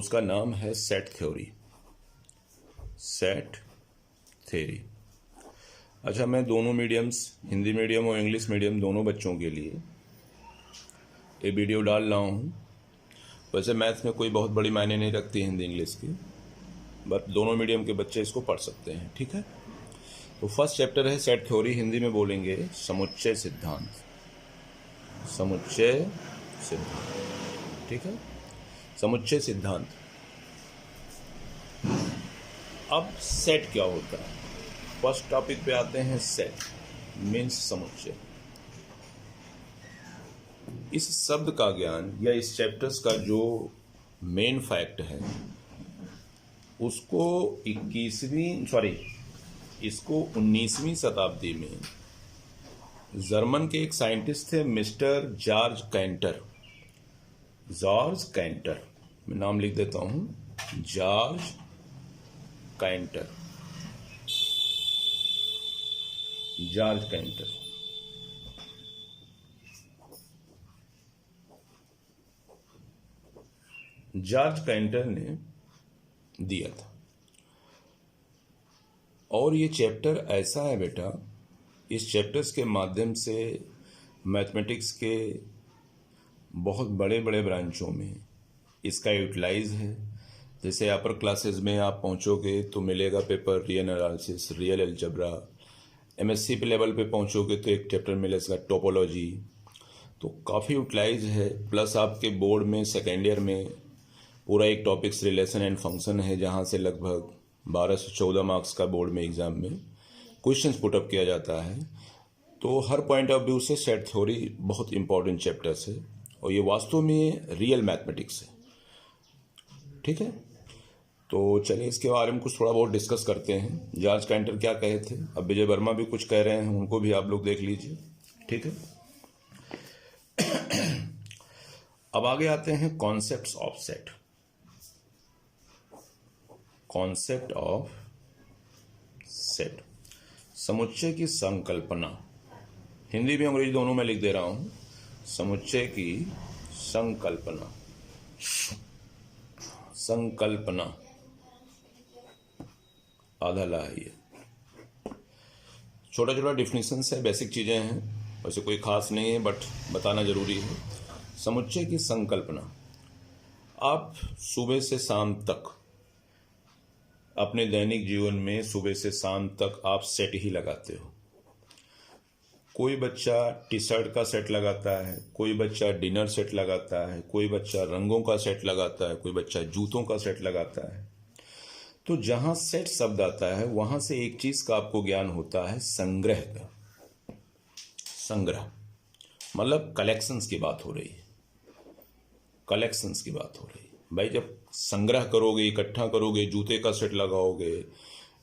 उसका नाम है सेट थ्योरी। Set theory. अच्छा, मैं दोनों मीडियम्स, हिंदी मीडियम और इंग्लिश मीडियम दोनों बच्चों के लिए ये वीडियो डाल रहा हूँ। वैसे मैथ्स में कोई बहुत बड़ी मायने नहीं रखती हिंदी इंग्लिश की, बट दोनों मीडियम के बच्चे इसको पढ़ सकते हैं। ठीक है, तो फर्स्ट चैप्टर है सेट थ्योरी। हिंदी में बोलेंगे समुच्चय सिद्धांत। समुच्चय सिद्धांत, ठीक है, समुच्चय सिद्धांत। अब सेट क्या होता है, फर्स्ट टॉपिक पे आते हैं। सेट मीन्स समुच्चय। इस शब्द का ज्ञान या इस चैप्टर्स का जो मेन फैक्ट है उसको 19वीं शताब्दी में जर्मन के एक साइंटिस्ट थे mister George canter. George canter, मैं नाम लिख देता हूं, George canter. George canter George canter ने दिया था। और ये चैप्टर ऐसा है बेटा, इस चैप्टर्स के माध्यम से मैथमेटिक्स के बहुत बड़े बड़े ब्रांचों में इसका यूटिलाइज है। जैसे अपर क्लासेस में आप पहुंचोगे तो मिलेगा paper real analysis, real algebra. MSc पे लेवल पे पहुंचोगे तो एक चैप्टर मिलेगा टोपोलॉजी। तो काफ़ी यूटिलाइज है। प्लस आपके बोर्ड में सेकेंड ईयर में पूरा एक टॉपिक्स रिलेशन एंड फंक्शन है, जहाँ से लगभग 12 से 14 मार्क्स का बोर्ड में एग्जाम में क्वेश्चंस पुटअप किया जाता है। तो हर पॉइंट ऑफ व्यू से सेट थ्योरी बहुत इंपॉर्टेंट चैप्टर्स है और ये वास्तव में रियल मैथमेटिक्स है। ठीक है, तो चलिए इसके बारे में कुछ थोड़ा बहुत डिस्कस करते हैं। जॉर्ज कैंटर क्या कहे थे, अब विजय वर्मा भी कुछ कह रहे हैं, उनको भी आप लोग देख लीजिए। ठीक है, अब आगे आते हैं concepts of set. Concept of set, समुच्चय की संकल्पना। हिंदी में अंग्रेजी दोनों में लिख दे रहा हूं। समुच्चय की संकल्पना। संकल्पना आधा ला है ये। छोटा छोटा डिफिनेशंस है, बेसिक चीजें हैं, वैसे कोई खास नहीं है बट बताना जरूरी है। समुच्चय की संकल्पना, आप सुबह से शाम तक अपने दैनिक जीवन में सुबह से शाम तक आप सेट ही लगाते हो। कोई बच्चा टी शर्ट का सेट लगाता है, कोई बच्चा डिनर सेट लगाता है, कोई बच्चा रंगों का सेट लगाता है, कोई बच्चा जूतों का सेट लगाता है। तो जहां सेट शब्द आता है वहां से एक चीज का आपको ज्ञान होता है, संग्रह का। संग्रह मतलब कलेक्शंस की बात हो रही है। कलेक्शंस की बात हो रही है भाई। जब संग्रह करोगे, इकट्ठा करोगे, जूते का सेट लगाओगे,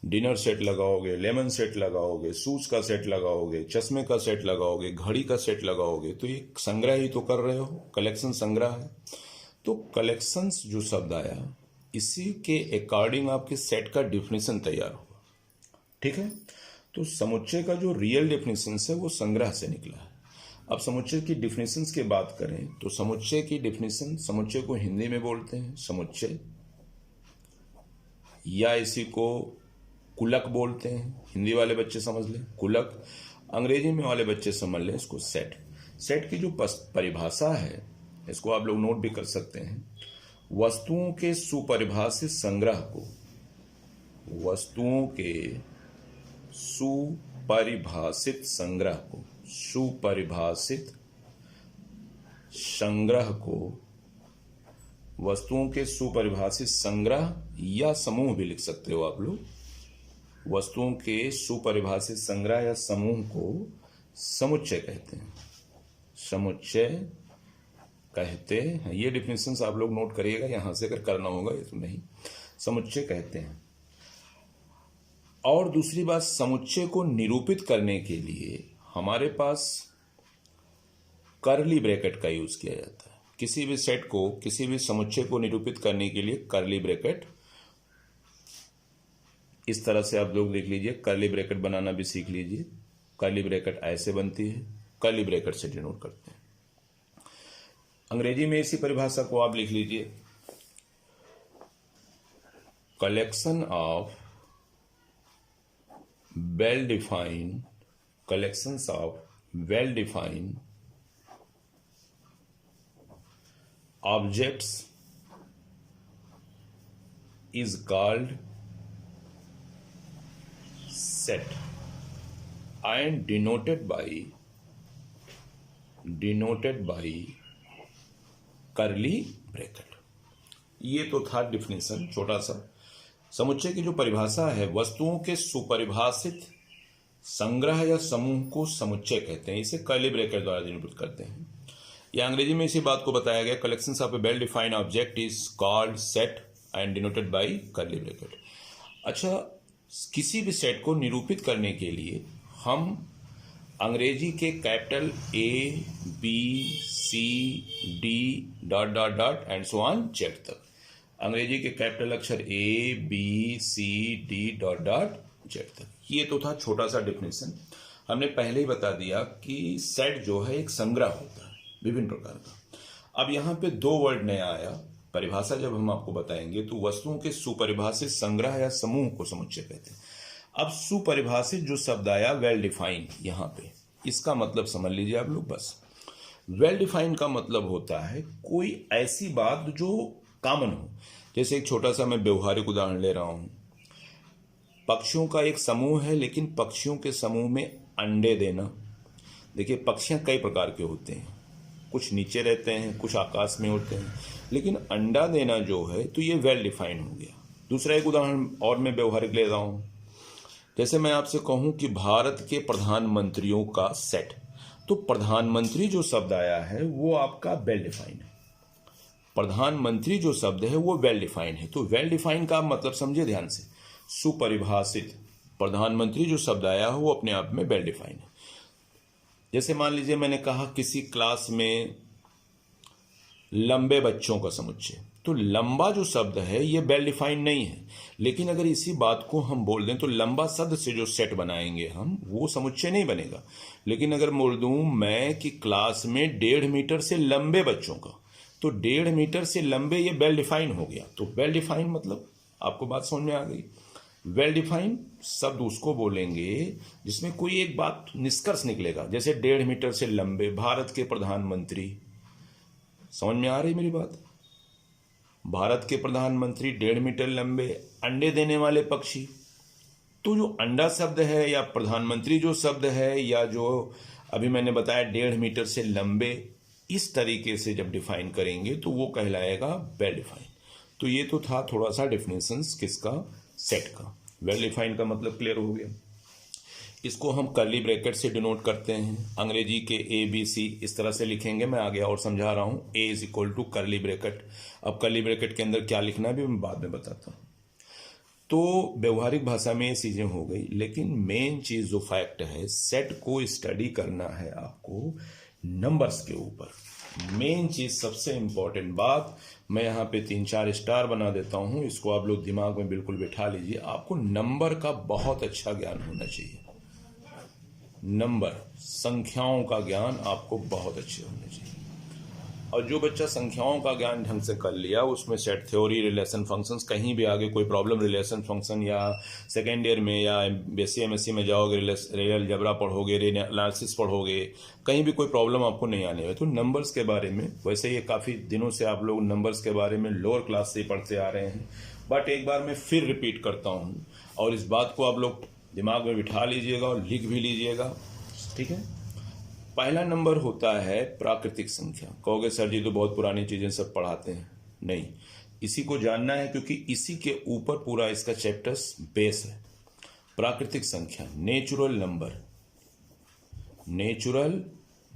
डिनर सेट लगाओगे, लेमन सेट लगाओगे, शूज का सेट लगाओगे, चश्मे का सेट लगाओगे, घड़ी का सेट लगाओगे, तो ये संग्रह ही तो कर रहे हो। कलेक्शन संग्रह है। तो कलेक्शंस जो शब्द आया, इसी के अकॉर्डिंग आपके सेट का डिफिनेशन तैयार हुआ। ठीक है, तो समुच्चय का जो रियल डिफिनेशन है वो संग्रह से निकला है। अब समुच्चय की डिफिनेशंस की बात करें तो समुच्चय की डिफिनेशन, समुच्चय को हिंदी में बोलते हैं समुच्चय, या इसी को कुलक बोलते हैं। हिंदी वाले बच्चे समझ लें कुलक, अंग्रेजी में वाले बच्चे समझ लें इसको सेट। सेट की जो परिभाषा है इसको आप लोग नोट भी कर सकते हैं। वस्तुओं के सुपरिभाषित संग्रह को, वस्तुओं के सुपरिभाषित संग्रह को, सुपरिभाषित संग्रह को, वस्तुओं के सुपरिभाषित संग्रह या समूह भी लिख सकते हो आप लोग। वस्तुओं के सुपरिभाषित संग्रह या समूह को समुच्चय कहते हैं। समुच्चय कहते हैं। ये डिफिनेशंस आप लोग नोट करिएगा, यहां से अगर करना होगा ये तो नहीं। समुच्चय कहते हैं। और दूसरी बात, समुच्चय को निरूपित करने के लिए हमारे पास कर्ली ब्रैकेट का यूज किया जाता है। किसी भी सेट को, किसी भी समुच्चय को निरूपित करने के लिए कर्ली ब्रैकेट, इस तरह से आप लोग लिख लीजिए। कर्ली ब्रैकेट बनाना भी सीख लीजिए। कर्ली ब्रैकेट ऐसे बनती है, कर्ली ब्रैकेट से डिनोट करते हैं। अंग्रेजी में इसी परिभाषा को आप लिख लीजिए, collection of well-defined collections of well-defined objects is called set and denoted by curly bracket। ये तो था डिफिनेशन छोटा सा। समुच्चय की जो परिभाषा है, वस्तुओं के सुपरिभाषित संग्रह या समूह को समुच्चय कहते हैं। इसे कर्ली ब्रैकेट द्वारा निरूपित करते हैं। या अंग्रेजी में इसी बात को बताया गया, collections of A well defined object is called set and denoted by curly bracket. अच्छा, किसी भी सेट को निरूपित करने के लिए हम अंग्रेजी के capital A B C D dot dot dot and so on Z तक, अंग्रेजी के कैपिटल अक्षर A B C D dot dot Z तक, ये तो था छोटा सा डिफिनेशन। हमने पहले ही बता दिया कि सेट जो है एक संग्रह होता है विभिन्न प्रकार का। अब यहाँ पे दो वर्ड नया आया। परिभाषा जब हम आपको बताएंगे तो वस्तुओं के सुपरिभाषित संग्रह या समूह को समुच्चय कहते हैं। अब सुपरिभाषित जो शब्द आया वेल डिफाइंड, यहाँ पे इसका मतलब समझ लीजिए आप लोग बस। वेल डिफाइंड का मतलब होता है कोई ऐसी बात जो कॉमन हो। जैसे एक छोटा सा मैं व्यवहारिक उदाहरण ले रहा हूं। पक्षियों का एक समूह है, लेकिन पक्षियों के समूह में अंडे देना। देखिए, पक्षियां कई प्रकार के होते हैं, कुछ नीचे रहते हैं, कुछ आकाश में उड़ते हैं, लेकिन अंडा देना जो है तो ये वेल डिफाइंड हो गया। दूसरा एक उदाहरण और मैं व्यवहारिक ले रहा हूं। जैसे मैं आपसे कहूं कि भारत के प्रधानमंत्रियों का सेट, तो प्रधानमंत्री जो शब्द आया है वो आपका वेल डिफाइंड है। प्रधानमंत्री जो शब्द है वो वेल डिफाइंड है। तो वेल डिफाइंड का मतलब समझिए ध्यान से, सुपरिभाषित। प्रधानमंत्री जो शब्द आया है वो अपने आप में वेल डिफाइंड है। जैसे मान लीजिए मैंने कहा किसी क्लास में लंबे बच्चों का समुच्चय, तो लंबा जो शब्द है ये वेल डिफाइंड नहीं है। लेकिन अगर इसी बात को हम बोल दें तो लंबा शब्द से जो सेट बनाएंगे हम, वो समुच्चय नहीं बनेगा। लेकिन अगर बोल दूं मैं कि क्लास में 1.5 मीटर से लंबे बच्चों का, तो 1.5 मीटर से लंबे ये वेल डिफाइंड हो गया। तो वेल डिफाइंड मतलब आपको बात समझ में आ गई। वेल डिफाइंड शब्द उसको बोलेंगे जिसमें कोई एक बात निष्कर्ष निकलेगा। जैसे 1.5 मीटर से लंबे भारत के प्रधानमंत्री, समझ में आ रही मेरी बात? भारत के प्रधानमंत्री 1.5 मीटर लंबे, अंडे देने वाले पक्षी। तो जो अंडा शब्द है या प्रधानमंत्री जो शब्द है या जो अभी मैंने बताया 1.5 मीटर से लंबे, इस तरीके से जब डिफाइन करेंगे तो वो कहलाएगा वेल डिफाइंड। तो ये तो था थोड़ा सा डिफिनेशंस किसका, सेट का। वेल डिफाइंड का मतलब क्लियर हो गया। इसको हम कर्ली ब्रैकेट से डिनोट करते हैं। अंग्रेजी के ए बी सी इस तरह से लिखेंगे, मैं आगे और समझा रहा हूं। A is equal to curly bracket. अब कर्ली ब्रैकेट के अंदर क्या लिखना है भी मैं बाद में बताता हूं। तो व्यवहारिक भाषा में ये चीजें हो गई, लेकिन मेन चीज जो फैक्ट है, सेट को स्टडी करना है आपको नंबर्स के ऊपर। मेन चीज, सबसे इंपॉर्टेंट बात, मैं यहाँ पे 3-4 स्टार बना देता हूं। इसको आप लोग दिमाग में बिल्कुल बिठा लीजिए। आपको नंबर का बहुत अच्छा ज्ञान होना चाहिए। नंबर, संख्याओं का ज्ञान आपको बहुत अच्छे होने चाहिए। और जो बच्चा संख्याओं का ज्ञान ढंग से कर लिया, उसमें सेट थ्योरी, रिलेशन फंक्शंस, कहीं भी आगे कोई प्रॉब्लम रिलेशन फंक्शन या सेकेंड ईयर में या बीएससी एमएससी में जाओगे, रियल जबरा पढ़ोगे, रे एनालिसिस पढ़ोगे, कहीं भी कोई प्रॉब्लम आपको नहीं आने वाली। तो नंबर्स के बारे में, वैसे ये काफ़ी दिनों से आप लोग नंबर्स के बारे में लोअर क्लास से ही पढ़ते आ रहे हैं, बट एक बार मैं फिर रिपीट करता हूँ और इस बात को आप लोग दिमाग में बिठा लीजिएगा और लिख भी लीजिएगा, ठीक है। पहला नंबर होता है प्राकृतिक संख्या। कहोगे सर जी तो बहुत पुरानी चीजें सब पढ़ाते हैं। नहीं, इसी को जानना है क्योंकि इसी के ऊपर पूरा इसका चैप्टर्स बेस है। प्राकृतिक संख्या, नेचुरल नंबर, नेचुरल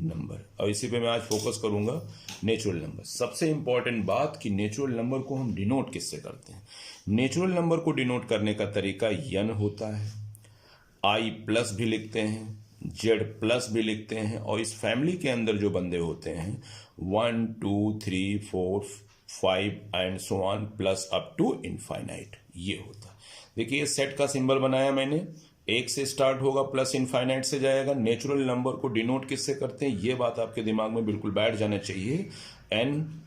नंबर, और इसी पे मैं आज फोकस करूंगा। नेचुरल नंबर, सबसे इंपॉर्टेंट बात कि नेचुरल नंबर को हम डिनोट किससे करते हैं। नेचुरल नंबर को डिनोट करने का तरीका यन होता है। आई प्लस भी लिखते हैं, जेड प्लस भी लिखते हैं, और इस फैमिली के अंदर जो बंदे होते हैं 1 2 3 4 5 and so on plus up to infinite, ये होता है। देखिए सेट का सिंबल बनाया मैंने, 1 से स्टार्ट होगा प्लस इनफाइनाइट से जाएगा। नेचुरल नंबर को डिनोट किससे करते हैं, ये बात आपके दिमाग में बिल्कुल बैठ जाना चाहिए। एन,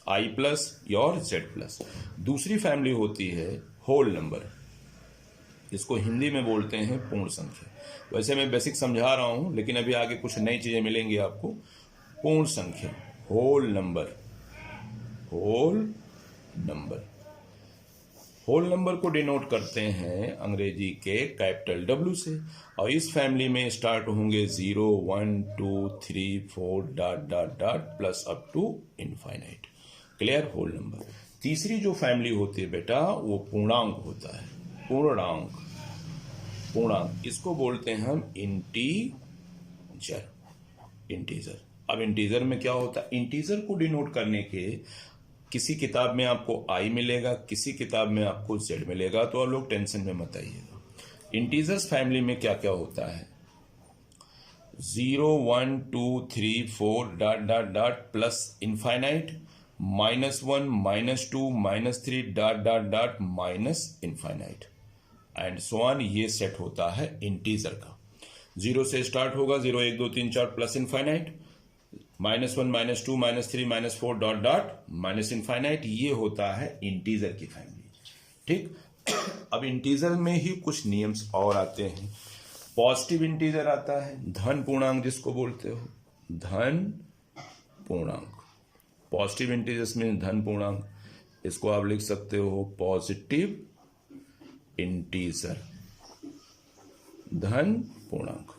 आई प्लस और जेड प्लस। दूसरी फैमिली होती है होल नंबर, इसको हिंदी में बोलते हैं पूर्ण संख्या। वैसे मैं बेसिक समझा रहा हूं, लेकिन अभी आगे कुछ नई चीजें मिलेंगी आपको। पूर्ण संख्या, whole number, whole number. Whole number को डिनोट करते हैं अंग्रेजी के कैपिटल W से, और इस फैमिली में स्टार्ट होंगे 0, 1, 2, 3, 4 dot dot dot plus up to infinite. Clear? Whole number. तीसरी जो फैमिली होती है बेटा, वो पूर्णांक होता है। पूर्णांक, पूर्णांक, इसको बोलते हैं हम इंटीजर। इंटीजर। अब इंटीजर में क्या होता है? इंटीजर को डिनोट करने के किसी किताब में आपको I मिलेगा, किसी किताब में आपको Z मिलेगा, तो आप लोग टेंशन में मत आइएगा। इंटीजर्स फैमिली में क्या क्या होता है? 0, 1, 2, 3, 4 dot dot dot plus infinite, -1, -2, -3 dot dot dot minus infinite, and so on. ये सेट होता है इंटीजर का। 0 से स्टार्ट होगा, 0, 1, 2, 3, 4 plus infinite, -1, -2, -3, -4 dot dot minus infinite. ये होता है इंटीजर की फैमिली। ठीक। अब इंटीजर में ही कुछ नियम्स और आते हैं। पॉजिटिव इंटीजर आता है, धन पूर्णांक जिसको बोलते हो, धन पूर्णांक। पॉजिटिव इंटीजर्स में धन पूर्णांक, इसको आप लिख सकते हो पॉजिटिव इंटीजर, धन पूर्णांक।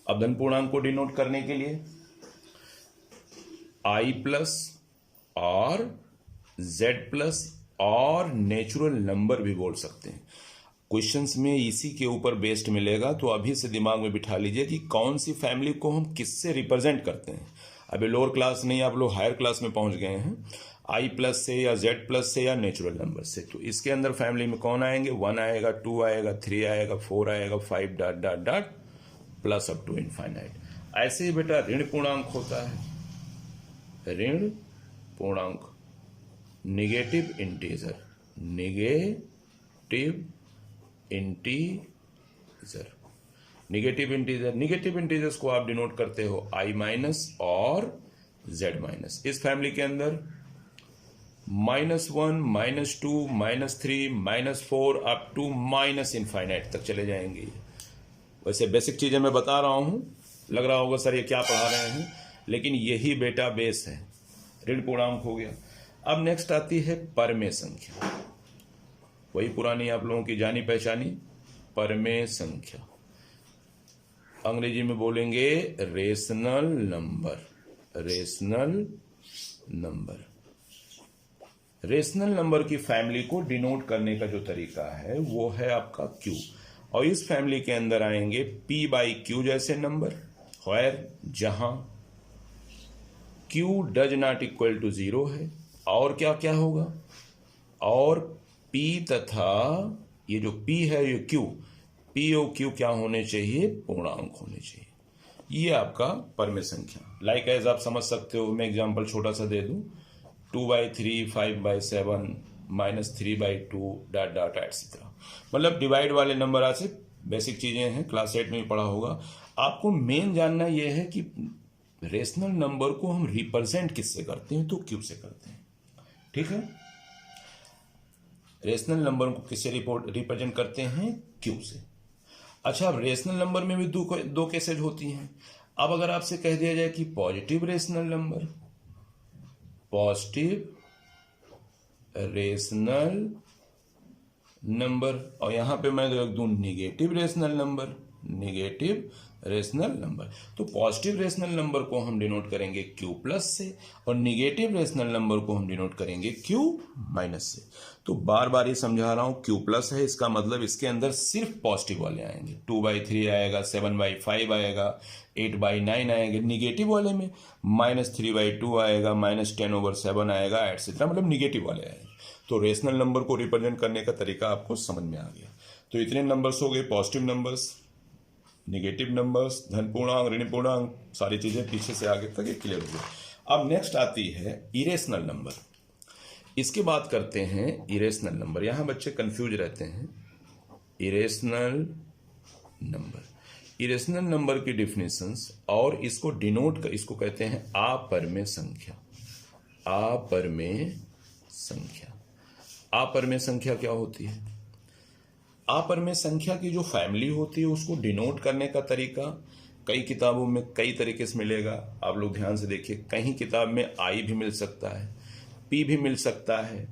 अब धन पूर्णांक को डिनोट करने के लिए I प्लस और Z प्लस और नेचुरल नंबर भी बोल सकते हैं। क्वेश्चंस में इसी के ऊपर बेस्ड मिलेगा, तो अभी से दिमाग में बिठा लीजिए कि कौन सी फैमिली को हम किससे रिप्रेजेंट करते हैं। अभी लोअर क्लास नहीं, आप लोग हायर क्लास में पहुंच गए हैं। I प्लस से या Z प्लस से या नेचुरल नंबर से। तो इसके अंदर फैमिली में कौन आएंगे? 1 आएगा, 2 आएगा, 3 आएगा, 4 आएगा, 5 dot dot dot plus up to infinite. ऐसे ही बेटा ऋण पूर्णांक होता है, ऋण पूर्णांक, negative integer, negative integer, negative integer. Negative integers को आप डिनोट करते हो I माइनस और Z माइनस। इस फैमिली के अंदर -1, -2, -3, -4 अप टू माइनस इनफाइनाइट तक चले जाएंगे। वैसे बेसिक चीजें मैं बता रहा हूं, लग रहा होगा सर ये क्या पढ़ा रहे हैं, लेकिन यही बेटा बेस है। ऋण पूर्णांक हो गया। अब नेक्स्ट आती है परमेय संख्या, वही पुरानी आप लोगों की जानी पहचानी परमेय संख्या। अंग्रेजी में बोलेंगे rational number, rational number. Rational number की फैमिली को डिनोट करने का जो तरीका है वो है आपका Q, और इस फैमिली के अंदर आएंगे P/Q जैसे नंबर, वेयर जहां Q does not equal to 0 है। और क्या क्या होगा? और P तथा ये जो P है ये Q, P और Q क्या होने चाहिए? पूर्णांक होने चाहिए। ये आपका परमेय संख्या। लाइक एज आप समझ सकते हो, मैं एग्जांपल छोटा सा दे दूं, 2/3, 5/7, -3/2 डॉट डॉट एटसेट्रा। मतलब डिवाइड वाले नंबर आज से बेसिक चीजें हैं, क्लास 8 में भी पढ़ा होगा। आपको मेन जानना यह है कि रेशनल नंबर को हम रिप्रेजेंट किससे करते हैं? तो Q से करते हैं। ठीक है, रेशनल नंबर को किससे रिप्रेजेंट करते हैं? Q से। अच्छा, अब रेशनल नंबर में भी दो केसेज होती हैं। अब अगर आपसे कह दिया जाए कि positive rational number, positive rational number, और यहां पे मैं रख दूं negative rational number, negative rational number. तो पॉजिटिव रेशनल नंबर को हम डिनोट करेंगे Q प्लस से, और निगेटिव रेशनल नंबर को हम डिनोट करेंगे Q माइनस से। तो बार बार ये समझा रहा हूं, Q प्लस है, इसका मतलब इसके अंदर सिर्फ पॉजिटिव वाले आएंगे। 2/3 आएगा, 7/5 आएगा, 8/9 आएंगे। निगेटिव वाले में -3/2 आएगा, -10/7 आएगा, एटसेट्रा, मतलब निगेटिव वाले आएंगे। तो रेशनल नंबर को रिप्रेजेंट करने का तरीका आपको समझ में आ गया। तो इतने नंबर्स हो गए, पॉजिटिव नंबर्स, निगेटिव नंबर्स, धन पूर्णांक, ऋण पूर्णांक, सारी चीजें पीछे से आगे तक ये क्लियर हो गई। अब नेक्स्ट आती है इरेशनल नंबर। इसकी बात करते हैं इरेशनल नंबर। यहां बच्चे कंफ्यूज रहते हैं। इरेशनल नंबर, इरेशनल नंबर की डिफिनेशंस और इसको डिनोट कर, इसको कहते हैं अपरमेय संख्या। अपरमेय संख्या, अपरमेय संख्या क्या होती है? आपर में संख्या की जो फैमिली होती है उसको डिनोट करने का तरीका कई किताबों में कई तरीके से मिलेगा। आप लोग ध्यान से देखिए, कहीं किताब में आई भी मिल सकता है, पी भी मिल सकता है,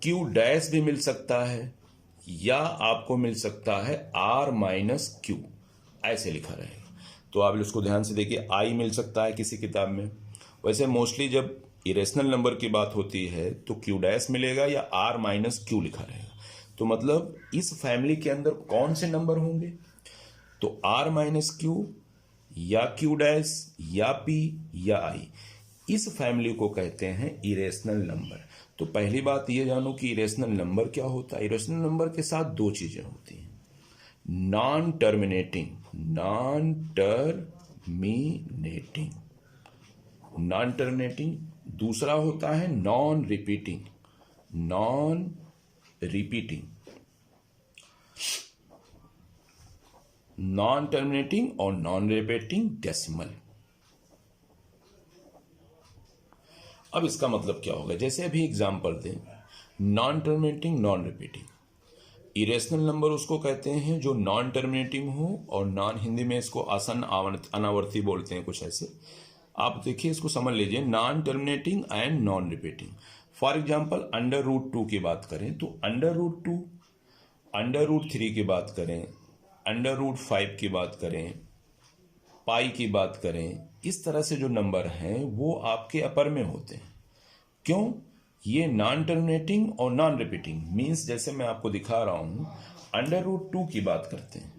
क्यू डैश भी मिल सकता है, या आपको मिल सकता है आर माइनस क्यू, ऐसे लिखा रहेगा। तो आप उसको ध्यान से देखिए, आई मिल सकता है किसी किताब में। वैसे मोस्टली जब इरेशनल नंबर की बात होती है तो क्यू डैश मिलेगा या आर माइनस क्यू लिखा रहेगा। तो मतलब इस फैमिली के अंदर कौन से नंबर होंगे? तो आर माइनस क्यू या क्यू डैश या पी या आई, इस फैमिली को कहते हैं इरेशनल नंबर। तो पहली बात ये जानो कि इरेशनल नंबर क्या होता है। इरेशनल नंबर के साथ दो चीजें होती हैं, नॉन टर्मिनेटिंग, नॉन टर्मिनेटिंग, दूसरा होता है नॉन रिपीटिंग, नॉन टर्मिनेटिंग और नॉन रिपीटिंग डेसिमल। अब इसका मतलब क्या होगा, जैसे अभी एग्जांपल दें, non terminating non repeating. Irrational number उसको कहते हैं जो नॉन टर्मिनेटिंग हो और नॉन, हिंदी में इसको आसन अनावर्ती बोलते हैं कुछ ऐसे। आप देखिए इसको समझ लीजिए, non terminating and non repeating. For example √2 की बात करें तो √2, √3 की बात करें, √5 की बात करें, पाई की बात करें, इस तरह से जो नंबर हैं वो आपके अपर में होते हैं। क्यों? ये नॉन टर्मिनेटिंग और नॉन रिपीटिंग मीन्स, जैसे मैं आपको दिखा रहा हूं, √2 की बात करते हैं,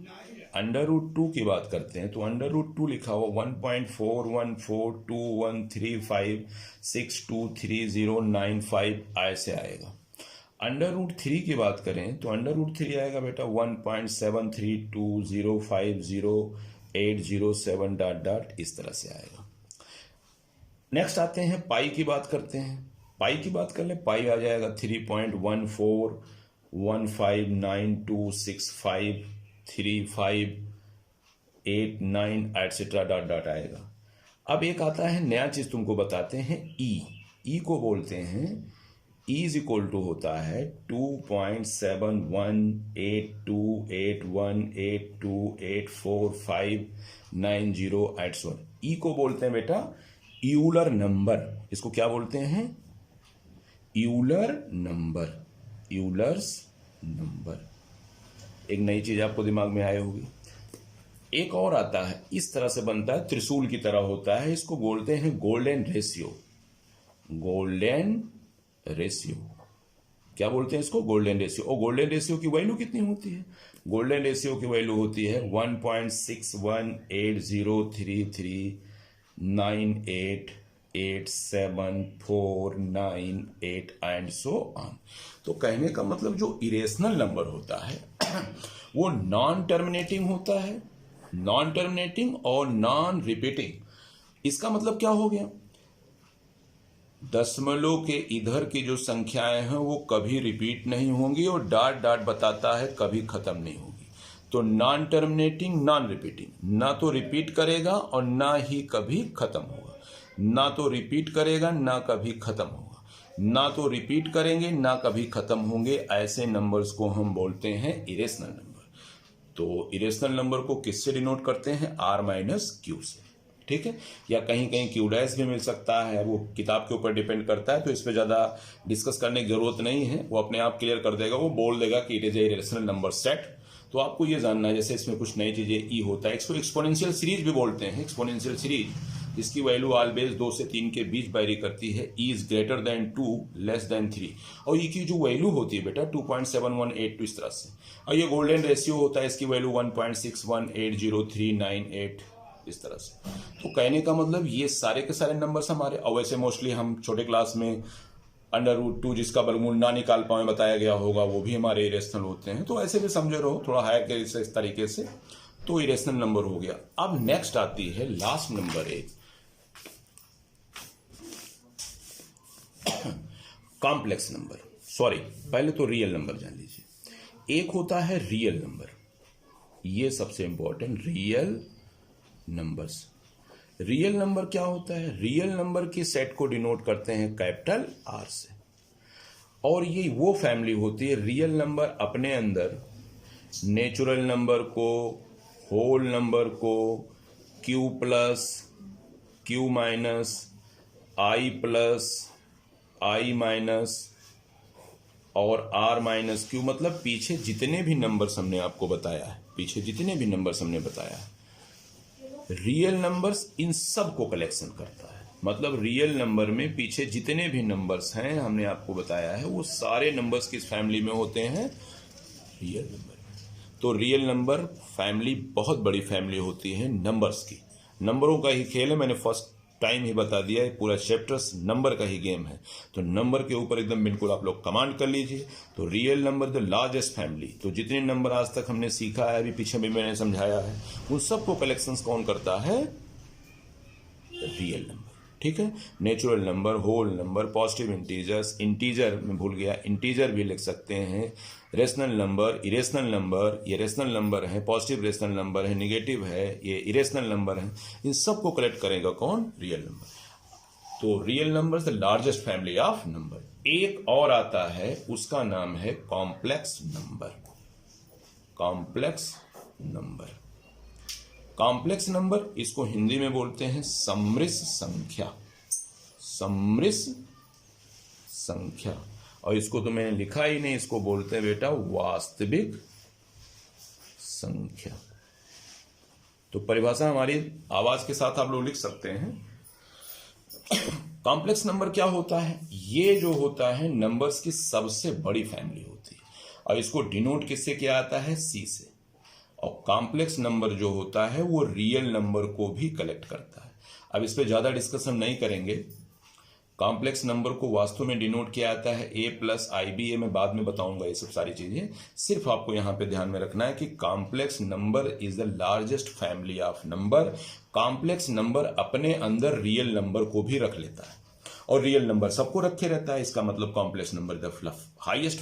√2 की बात करते हैं तो √2 लिखा हुआ 1.414213562309 ऐसे आएगा। √3 की बात करें तो √3 आएगा बेटा 1.732050807807 इस तरह से आएगा। नेक्स्ट आते हैं पाई की बात करते हैं। पाई की बात कर ले, पाई आ जाएगा 3.141592653589 एटसेट्रा आएगा। अब एक आता है नया चीज तुमको बताते हैं, ई को बोलते हैं, इज इक्वल टू होता है 2.718281284590 ई को बोलते हैं बेटा यूलर नंबर। इसको क्या बोलते हैं? Euler number, Euler's number. एक नई चीज आपको दिमाग में आई होगी। एक और आता है, इस तरह से बनता है, त्रिशूल की तरह होता है, इसको बोलते हैं गोल्डन रेशियो। गोल्डन रेशियो क्या बोलते हैं इसको? Golden ratio. और गोल्डन रेशियो की वैल्यू कितनी होती है? गोल्डन रेशियो की वैल्यू होती है 1.618033988749 एंड सो ऑन। तो कहने का मतलब जो इरेशनल नंबर होता है वो नॉन टर्मिनेटिंग होता है, नॉन टर्मिनेटिंग और नॉन रिपीटिंग। इसका मतलब क्या हो गया? दशमलव के इधर की जो संख्याएं हैं वो कभी रिपीट नहीं होंगी और डॉट डॉट बताता है कभी खत्म नहीं होगी। तो नॉन टर्मिनेटिंग नॉन रिपीटिंग, ना तो रिपीट करेगा और ना ही कभी खत्म होगा, ना तो रिपीट करेगा ना कभी खत्म होगा, ना तो रिपीट करेंगे ना कभी खत्म होंगे। ऐसे नंबर्स को हम बोलते हैं इरेशनल नंबर। तो इरेशनल नंबर को किससे डिनोट करते हैं? आर माइनस क्यू से, ठीक है। या कहीं कहीं क्यू डैश भी मिल सकता है, वो किताब के ऊपर डिपेंड करता है, तो इस पर ज़्यादा डिस्कस करने की जरूरत नहीं है, वो अपने आप क्लियर कर देगा। वो बोल देगा कि it is a irrational number set. तो आपको ये जानना है, जैसे इसमें कुछ नई चीजें ई होता है, इसको एक्सपोनेंशियल सीरीज भी बोलते हैं। एक्सपोनेंशियल सीरीज जिसकी वैल्यू ऑलवेज 2 से 3 के बीच वेरी करती है, E is greater than 2 less than 3। और ई की जो वैल्यू होती है बेटा 2.7182 इस तरह से। और ये गोल्डन रेशियो होता है, इसकी वैल्यू 1.61803398 इस तरह से। तो कहने का मतलब ये सारे के सारे नंबर्स हमारे, और वैसे मोस्टली हम छोटे क्लास में √2 जिसका वर्गमूल ना निकाल पाए बताया गया होगा, वो भी हमारे इरेशनल होते हैं। तो ऐसे भी समझे रहो थोड़ा हायर के इस तरीके से, तो इरेशनल नंबर हो गया। अब नेक्स्ट आती है लास्ट नंबर एक कॉम्प्लेक्स नंबर। सॉरी, पहले तो रियल नंबर जान लीजिए। एक होता है रियल नंबर, ये सबसे important, real numbers. Real number क्या होता है? रियल नंबर के सेट को डिनोट करते हैं कैपिटल आर से। और ये वो फैमिली होती है, रियल नंबर अपने अंदर नेचुरल नंबर को, होल नंबर को क्यू प्लस, क्यू माइनस, आई प्लस, आई माइनस और आर माइनस क्यू, मतलब पीछे जितने भी नंबर्स हमने आपको बताया है, पीछे जितने भी नंबर्स हमने बताया है, रियल नंबर्स इन सब को कलेक्शन करता है। मतलब रियल नंबर में पीछे जितने भी नंबर्स हैं हमने आपको बताया है वो सारे नंबर्स किस फैमिली में होते हैं, रियल नंबर में। तो रियल नंबर फैमिली बहुत बड़ी फैमिली होती है नंबर्स की। नंबरों का ही खेल है, मैंने फर्स्ट टाइम ही बता दिया है, पूरा चैप्टर्स नंबर का ही गेम है। तो नंबर के ऊपर एकदम बिल्कुल आप लोग कमांड कर लीजिए। तो real number the largest family, तो जितने नंबर आज तक हमने सीखा है, अभी पीछे भी मैंने समझाया है, उन सबको कलेक्शंस कौन करता है, रियल नंबर। ठीक है, natural number, whole number, positive integers, integer में भूल गया, इंटीजर भी लिख सकते हैं, रेशनल नंबर, इरेशनल नंबर, ये रेशनल नंबर है, पॉजिटिव रेशनल नंबर है, निगेटिव है, ये इरेशनल नंबर है, इन सबको कलेक्ट करेगा कौन, रियल नंबर। तो real number the largest family of number. एक और आता है, उसका नाम है complex number. Complex number, complex number, इसको हिंदी में बोलते हैं सम्मिश्र संख्या। सम्मिश्र संख्या, और इसको तो मैंने लिखा ही नहीं, इसको बोलते हैं बेटा वास्तविक संख्या। तो परिभाषा हमारी आवाज के साथ आप लोग लिख सकते हैं। कॉम्प्लेक्स नंबर क्या होता है, ये जो होता है नंबर्स की सबसे बड़ी फैमिली होती है, और इसको डिनोट किससे किया जाता है, सी से। और कॉम्प्लेक्स नंबर जो होता है वो रियल नंबर को भी कलेक्ट करता है। अब इस पे ज्यादा डिस्कशन नहीं करेंगे। कॉम्प्लेक्स नंबर को वास्तव में डिनोट किया जाता है ए प्लस आई बी, ए मैं बाद में बताऊंगा ये सब सारी चीजें। सिर्फ आपको यहां पे ध्यान में रखना है कि complex number is the largest family of number. Complex number अपने अंदर रियल नंबर को भी रख लेता है, और रियल नंबर सबको रखे रहता है, इसका मतलब कॉम्प्लेक्स नंबर द हाइएस्ट,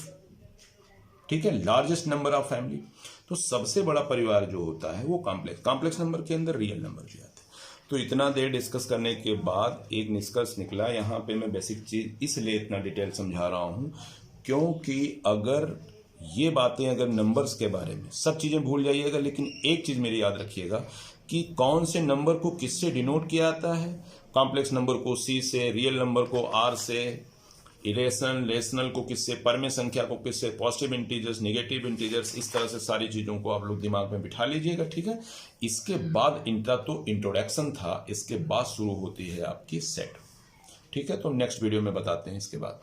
ठीक है, लार्जेस्ट नंबर ऑफ फैमिली। तो सबसे बड़ा परिवार जो होता है वो कॉम्प्लेक्स नंबर के अंदर रियल नंबर भी आते हैं। तो इतना देर डिस्कस करने के बाद एक निष्कर्ष निकला। यहां पे मैं बेसिक चीज इसलिए इतना डिटेल समझा रहा हूं क्योंकि अगर ये बातें, अगर नंबर्स के बारे में सब चीजें भूल जाइएगा, लेकिन एक चीज मेरी याद रखिएगा कि कौन से नंबर को किससे डिनोट किया जाता है। कॉम्प्लेक्स नंबर को सी से, रियल नंबर को आर से, रेशनल को किससे, परमेय संख्या को किससे, पॉजिटिव इंटीजर्स, नेगेटिव इंटीजर्स, इस तरह से सारी चीजों को आप लोग दिमाग में बिठा लीजिएगा। ठीक है, इसके बाद इनका तो इंट्रोडक्शन था, इसके बाद शुरू होती है आपकी सेट। ठीक है, तो नेक्स्ट वीडियो में बताते हैं इसके बाद।